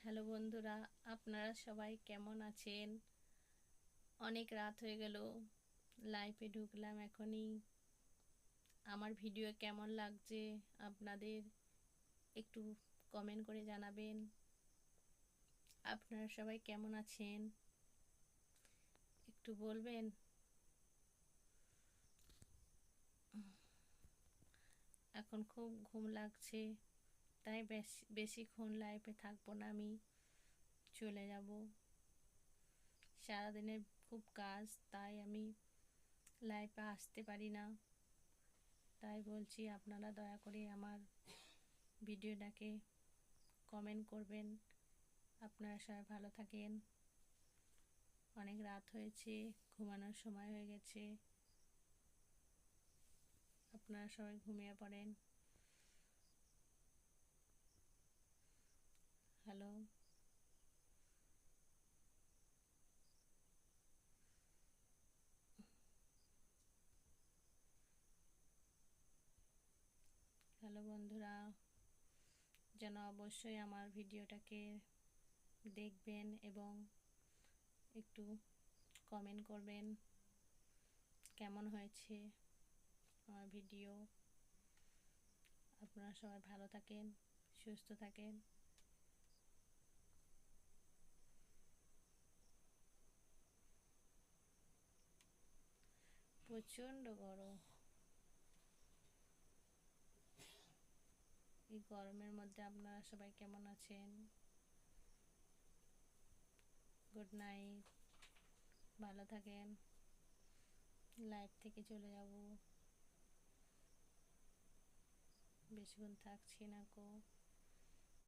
Hello বন্ধুরা, আপনারা সবাই কেমন আছেন? অনেক রাত হয়ে গেল, লাইভে ঢুকলাম এখনই। আমার ভিডিও কেমন লাগছে আপনাদের একটু কমেন্ট করে জানাবেন। আপনারা সবাই কেমন আছেন একটু বলবেন। এখন খুব ঘুম লাগছে, তাই বেশিক্ষণ লাইভে থাকবো না, আমি চলে যাব। সারাদিনের খুব কাজ, তাই আমি লাইভে আসতে পারি না। তাই বলছি, আপনারা দয়া করে আমার ভিডিওটাকে কমেন্ট করবেন। আপনারা সবাই ভালো থাকেন। অনেক রাত হয়েছে, ঘুমানোর সময় হয়ে গেছে। আপনারা সবাই ঘুমিয়ে পড়েন। হ্যালো, হ্যালো বন্ধুরা, যেন অবশ্যই আমার ভিডিওটাকে দেখবেন এবং একটু কমেন্ট করবেন কেমন হয়েছে আমার ভিডিও। আপনারা সবাই ভালো থাকেন, সুস্থ থাকেন। প্রচণ্ড গরম, এই গরমের মধ্যে আপনারা সবাই কেমন আছেন? গুড নাইট, ভালো থাকেন। লাইভ থেকে চলে যাব, বেশিক্ষণ থাকছি না গো।